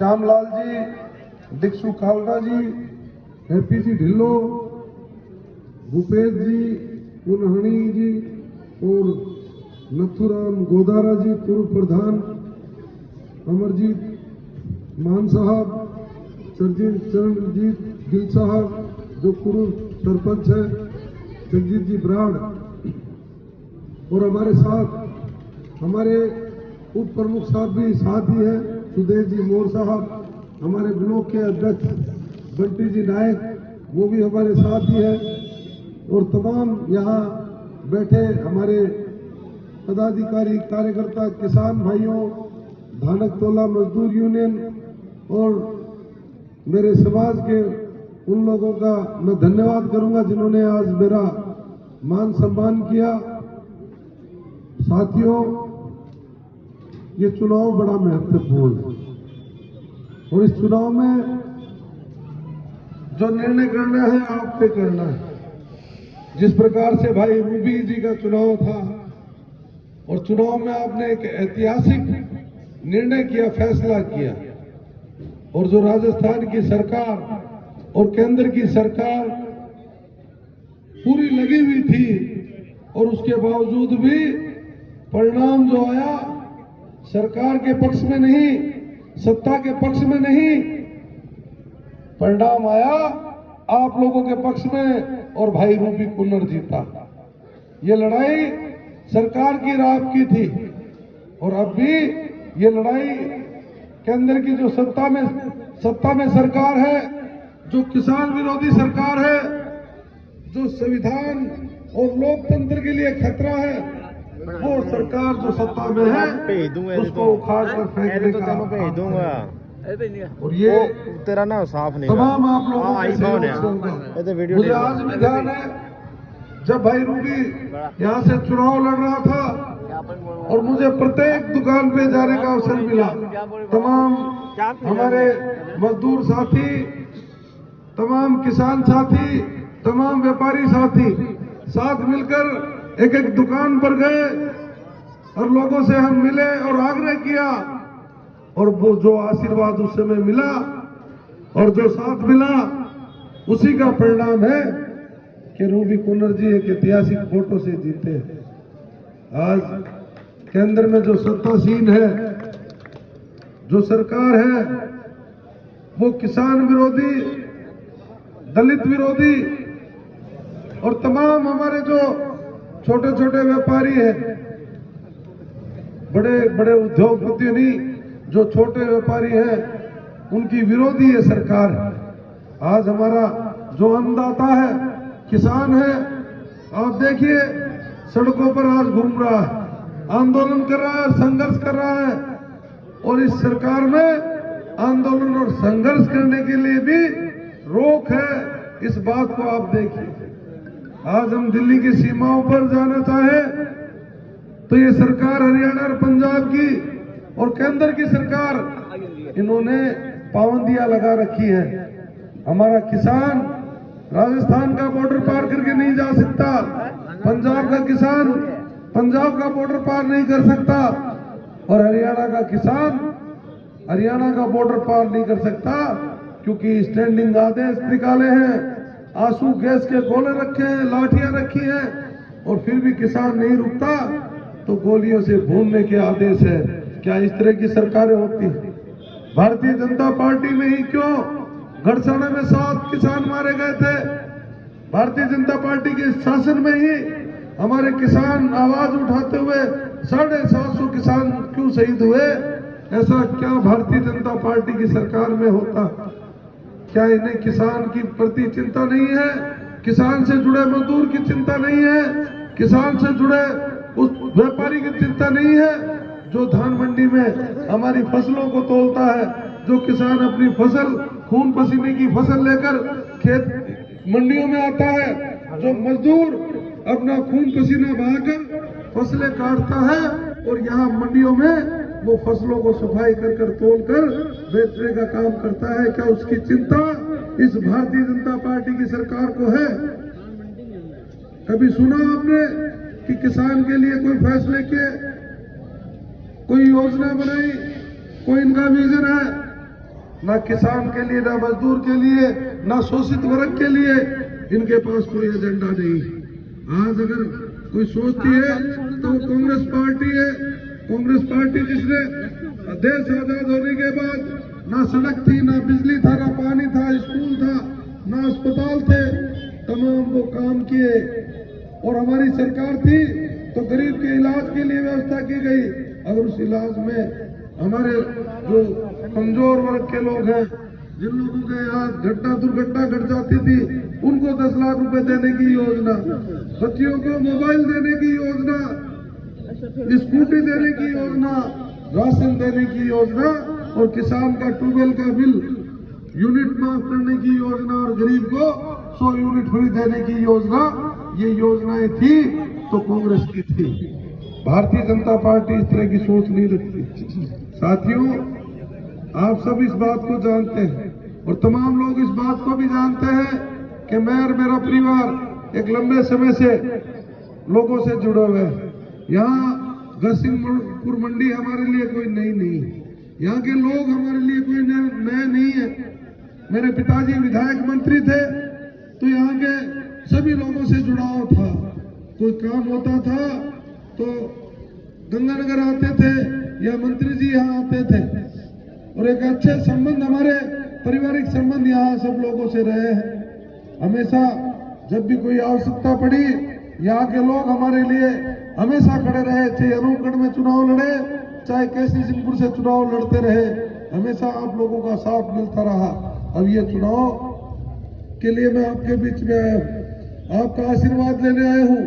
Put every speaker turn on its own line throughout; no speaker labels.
श्यामलाल जी, दीक्षु खालड़ा जी, happy जी ढिल्लो, भूपेश जी, पुनहणी जी और नथुराम गोदारा जी पूर्व प्रधान, अमरजीत मान साहब, चरणजीत गिल साहब जो पूर्व सरपंच है, जगजीत जी ब्राड़ और हमारे साथ हमारे उप प्रमुख साहब भी साथ ही है, सुदेश जी मोर साहब, हमारे ब्लॉक के अध्यक्ष बंटी जी नायक वो भी हमारे साथ ही है और तमाम यहाँ बैठे हमारे पदाधिकारी कार्यकर्ता किसान भाइयों, धानक तोला मजदूर यूनियन और मेरे समाज के उन लोगों का मैं धन्यवाद करूंगा जिन्होंने आज मेरा मान सम्मान किया। साथियों, ये चुनाव बड़ा महत्वपूर्ण है और इस चुनाव में जो निर्णय करना है आप पे करना है। जिस प्रकार से भाई रूबी जी का चुनाव था और चुनाव में आपने एक ऐतिहासिक निर्णय किया, फैसला किया और जो राजस्थान की सरकार और केंद्र की सरकार पूरी लगी हुई थी और उसके बावजूद भी परिणाम जो आया सरकार के पक्ष में नहीं, सत्ता के पक्ष में नहीं, परिणाम आया आप लोगों के पक्ष में और भाई रूबी कुन्नर जीता। ये लड़ाई सरकार की राह की थी और अब भी ये लड़ाई केंद्र की जो सत्ता में सरकार है, जो किसान विरोधी सरकार है, जो संविधान और लोकतंत्र के लिए खतरा है, वो सरकार जो सत्ता में है उसको उखाड़ कर फेंकने का भेज दूंगा। और ये
तेरा ना साफ नहीं
तमाम आप लोगों के सहयोग मुझे आज भी ध्यान है जब भाई रूबी यहाँ से चुनाव लड़ रहा था और मुझे प्रत्येक दुकान पे जाने का अवसर मिला। तमाम हमारे मजदूर साथी, तमाम किसान साथी, तमाम व्यापारी साथी साथ मिलकर एक एक दुकान पर गए और लोगों से हम मिले और आग्रह किया और वो जो आशीर्वाद उस समय मिला और जो साथ मिला उसी का परिणाम है कि रूबी कुन्नर जी एक ऐतिहासिक वोटों से जीते। आज केंद्र में जो सत्तासीन है, जो सरकार है, वो किसान विरोधी, दलित विरोधी और तमाम हमारे जो छोटे छोटे व्यापारी हैं, बड़े बड़े उद्योगपति नहीं, जो छोटे व्यापारी हैं उनकी विरोधी ये सरकार है। आज हमारा जो अन्नदाता है, किसान है, आप देखिए सड़कों पर आज घूम रहा है, आंदोलन कर रहा है, संघर्ष कर रहा है और इस सरकार में आंदोलन और संघर्ष करने के लिए भी रोक है। इस बात को आप देखिए। आज हम दिल्ली की सीमाओं पर जाना चाहें तो ये सरकार हरियाणा और पंजाब की और केंद्र की सरकार इन्होंने पाबंदियां लगा रखी है। हमारा किसान राजस्थान का बॉर्डर पार करके नहीं जा सकता, पंजाब का किसान पंजाब का बॉर्डर पार नहीं कर सकता और हरियाणा का किसान हरियाणा का बॉर्डर पार नहीं कर सकता क्योंकि स्टैंडिंग आदेश निकाले हैं, आंसू गैस के गोले रखे हैं, लाठियां रखी हैं और फिर भी किसान नहीं रुकता तो गोलियों से भूनने के आदेश है। क्या इस तरह की सरकारें होती हैं? भारतीय जनता पार्टी में ही क्यों गढ़साना में 7 किसान मारे गए थे? भारतीय जनता पार्टी के शासन में ही हमारे किसान आवाज उठाते हुए 750 किसान क्यों शहीद हुए? ऐसा क्या भारतीय जनता पार्टी की सरकार में होता? क्या इन्हें किसान की प्रति चिंता नहीं है? किसान से जुड़े मजदूर की चिंता नहीं है? किसान से जुड़े उस व्यापारी की चिंता नहीं है जो धान मंडी में हमारी फसलों को तोलता है, जो किसान अपनी फसल खून पसीने की फसल लेकर खेत मंडियों में आता है, जो मजदूर अपना खून पसीना बहाकर फसलें काटता है और यहाँ मंडियों में वो फसलों को सफाई कर तोल कर बेचने का काम करता है। क्या उसकी चिंता इस भारतीय जनता पार्टी की सरकार को है? कभी सुना आपने कि किसान के लिए कोई फैसले किए, कोई योजना बनाई, कोई इनका विजन है? ना किसान के लिए, ना मजदूर के लिए, ना शोषित वर्ग के लिए इनके पास कोई एजेंडा नहीं। आज अगर कोई सोचती है तो कांग्रेस पार्टी है। कांग्रेस पार्टी जिसने देश आजाद होने के बाद ना सड़क थी, ना बिजली था, ना पानी था, स्कूल था, ना अस्पताल थे, तमाम वो काम किए। और हमारी सरकार थी तो गरीब के इलाज के लिए व्यवस्था की गई। अगर उस इलाज में हमारे जो कमजोर वर्ग के लोग हैं, जिन लोगों के यहाँ दुर्घटना घट जाती थी, उनको 10 लाख रुपए देने की योजना, बच्चियों को मोबाइल देने की योजना, स्कूटी देने की योजना, राशन देने की योजना और किसान का ट्यूबवेल का बिल यूनिट माफ करने की योजना और गरीब को 100 यूनिट फ्री देने की योजना, ये योजनाएं थी तो कांग्रेस की थी। भारतीय जनता पार्टी इस तरह की सोच नहीं रखती। साथियों, आप सब इस बात को जानते हैं और तमाम लोग इस बात को भी जानते हैं कि मैं और मेरा परिवार एक लंबे समय से लोगों से जुड़े हुए हैं। यहाँ गढ़सिंहपुर मंडी हमारे लिए कोई नई नहीं है, यहाँ के लोग हमारे लिए कोई नए नहीं है। मेरे पिताजी विधायक मंत्री थे तो यहाँ के सभी लोगों से जुड़ाव था। कोई काम होता था तो गंगानगर आते थे या मंत्री जी यहाँ आते थे और एक अच्छे संबंध, हमारे पारिवारिक संबंध यहाँ सब लोगों से रहे हैं। हमेशा जब भी कोई आवश्यकता पड़ी, यहाँ के लोग हमारे लिए हमेशा खड़े रहे। चाहे अनूपगढ़ में चुनाव लड़े, चाहे केसरी सिंहपुर से चुनाव लड़ते रहे, हमेशा आप लोगों का साथ मिलता रहा। अब ये चुनाव के लिए मैं आपके बीच में आया हूँ, आपका आशीर्वाद लेने आया हूँ।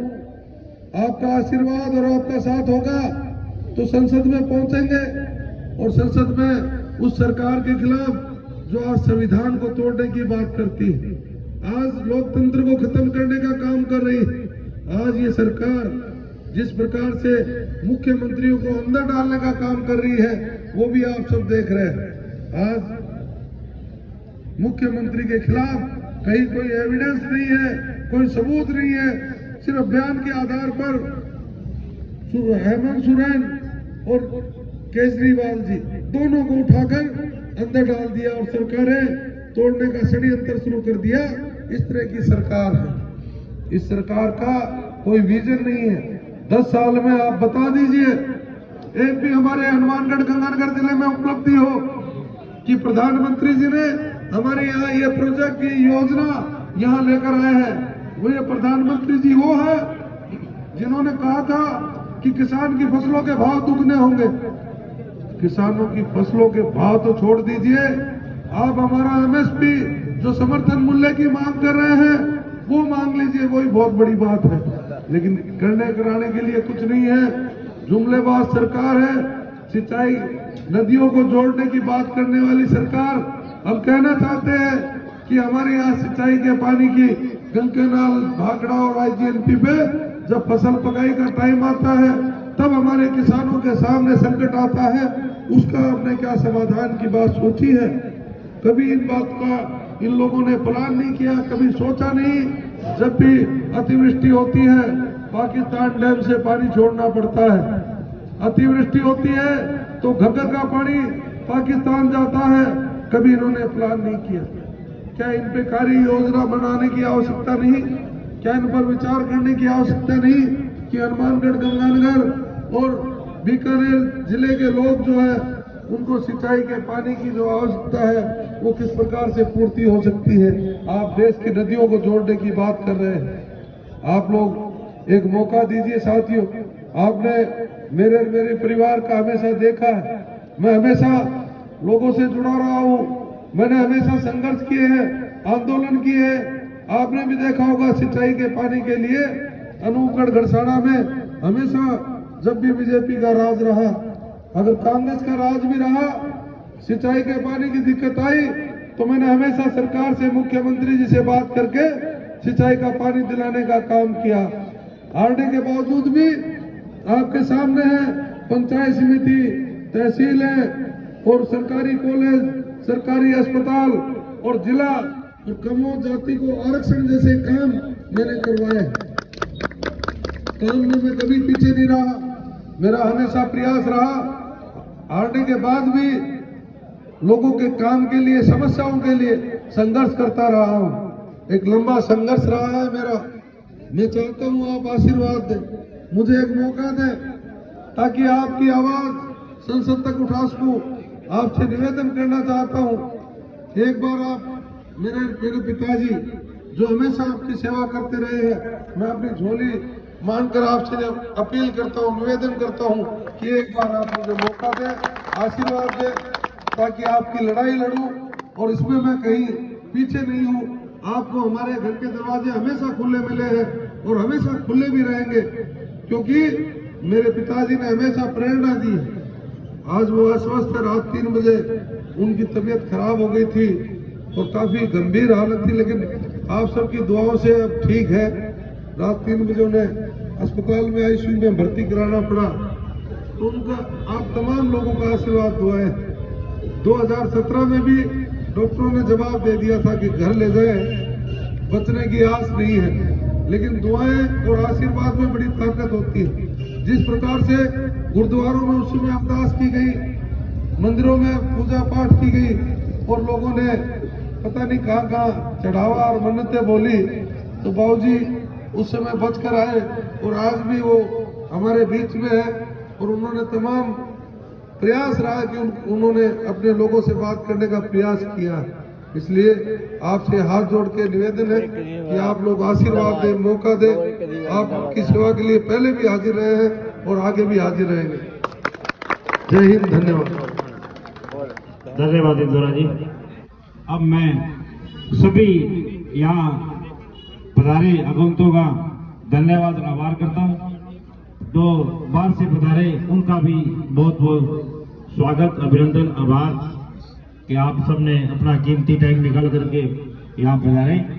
आपका आशीर्वाद और आपका साथ होगा तो संसद में पहुंचेंगे और संसद में उस सरकार के खिलाफ जो आज संविधान को तोड़ने की बात करती है, आज लोकतंत्र को खत्म करने का काम कर रही है, आज ये सरकार जिस प्रकार से मुख्यमंत्रियों को अंदर डालने का काम कर रही है, वो भी आप सब देख रहे हैं। आज मुख्यमंत्री के खिलाफ कहीं कोई एविडेंस नहीं है, कोई सबूत नहीं है, सिर्फ बयान के आधार पर हेमंत सोरेन और केजरीवाल जी दोनों को उठाकर अंदर डाल दिया और सरकारें तोड़ने का षड्यंत्र शुरू कर दिया। इस तरह की सरकार है। इस सरकार का कोई विजन नहीं है। 10 साल में आप बता दीजिए एक भी हमारे हनुमानगढ़ गंगानगर जिले में उपलब्धि हो कि प्रधानमंत्री जी ने हमारे यहाँ ये प्रोजेक्ट की योजना यहाँ लेकर आए हैं। वो ये प्रधानमंत्री जी वो है जिन्होंने कहा था कि किसान की फसलों के भाव दुगने होंगे। किसानों की फसलों के भाव तो छोड़ दीजिए, आप हमारा एमएसपी जो समर्थन मूल्य की मांग कर रहे हैं वो मांग लीजिए, वही बहुत बड़ी बात है। लेकिन करने कराने के लिए कुछ नहीं है, जुमलेबाज सरकार है, सिंचाई नदियों को जोड़ने की बात करने वाली सरकार। हम कहना चाहते हैं कि हमारे यहाँ सिंचाई के पानी की गंगकेनाल, भाखड़ा और आईजीएलपी पे जब फसल पकाई का टाइम आता है तब हमारे किसानों के सामने संकट आता है, उसका आपने क्या समाधान की बात सोची है? कभी इन बात का इन लोगों ने प्लान नहीं किया, कभी सोचा नहीं। जब भी अतिवृष्टि होती है पाकिस्तान डैम से पानी छोड़ना पड़ता है, अतिवृष्टि होती है तो घग्गर का पानी पाकिस्तान जाता है, कभी इन्होंने प्लान नहीं किया। क्या इन पे कार्य योजना बनाने की आवश्यकता नहीं? क्या इन पर विचार करने की आवश्यकता नहीं कि हनुमानगढ़ गंगानगर और बीकानेर जिले के लोग जो है उनको सिंचाई के पानी की जो आवश्यकता है वो किस प्रकार से पूर्ति हो सकती है? आप देश की नदियों को जोड़ने की बात कर रहे हैं। आप लोग एक मौका दीजिए साथियों। आपने मेरे परिवार का हमेशा देखा है, मैं हमेशा लोगों से जुड़ा रहा हूँ, मैंने हमेशा संघर्ष किए हैं, आंदोलन किए हैं। आपने भी देखा होगा सिंचाई के पानी के लिए अनूपगढ़ गढ़साना में हमेशा जब भी बीजेपी का राज रहा, अगर कांग्रेस का राज भी रहा, सिंचाई के पानी की दिक्कत आई तो मैंने हमेशा सरकार से, मुख्यमंत्री जी से बात करके सिंचाई का पानी दिलाने का काम किया। हारने के बावजूद भी आपके सामने है पंचायत समिति, तहसीलें और सरकारी कॉलेज, सरकारी अस्पताल और जिला और कमो जाति को आरक्षण जैसे काम मैंने करवाए। काम में मैं कभी पीछे नहीं रहा, मेरा हमेशा प्रयास रहा। हारने के बाद भी लोगों के काम के लिए, समस्याओं के लिए संघर्ष करता रहा हूं। एक लंबा संघर्ष रहा है मेरा। मैं चाहता हूं आप आशीर्वाद दें, मुझे एक मौका दें ताकि आपकी आवाज संसद तक उठा सकूं। आपसे निवेदन करना चाहता हूं, एक बार आप मेरे पिताजी जो हमेशा आपकी सेवा करते रहे हैं, मैं अपनी झोली मानकर आपसे अपील करता हूं, निवेदन करता हूं कि एक बार आप मुझे मौका दें, आशीर्वाद दें ताकि आपकी लड़ाई लड़ूं और इसमें मैं कहीं पीछे नहीं हूं। आपको हमारे घर के दरवाजे हमेशा खुले मिले हैं और हमेशा खुले भी रहेंगे, क्योंकि मेरे पिताजी ने हमेशा प्रेरणा दी है। आज वो अस्वस्थ है, रात 3 बजे उनकी तबीयत खराब हो गई थी और काफी गंभीर हालत थी, लेकिन आप सबकी दुआओं से अब ठीक है। रात 3 बजे उन्हें अस्पताल में आईसीयू में भर्ती कराना पड़ा, तो उनका आप तमाम लोगों का आशीर्वाद दुआ है। 2017 में भी डॉक्टरों ने जवाब दे दिया था कि घर ले जाए, बचने की आस नहीं है, लेकिन दुआएं और आशीर्वाद में बड़ी ताकत होती है। जिस प्रकार से गुरुद्वारों में उस समय अरदास की गई, मंदिरों में पूजा पाठ की गई और लोगों ने पता नहीं कहाँ चढ़ावा और मन्नतें बोली, तो बाबूजी उस समय बचकर आए और आज भी वो हमारे बीच में है और उन्होंने तमाम प्रयास रहा कि उन्होंने अपने लोगों से बात करने का प्रयास किया। इसलिए आपसे हाथ जोड़ के निवेदन है कि आप लोग आशीर्वाद दें, मौका दें। आपकी सेवा के लिए पहले भी हाजिर रहे हैं और आगे भी हाजिर रहेंगे। जय हिंद, धन्यवाद।
धन्यवाद इंदौरा जी। अब मैं सभी यहाँ पधारे आगंतुकों का धन्यवाद और आभार करता हूँ। जो बाहर से पधारे उनका भी बहुत बहुत स्वागत, अभिनंदन, आभार कि आप सबने अपना कीमती टाइम निकाल करके यहाँ पधारे।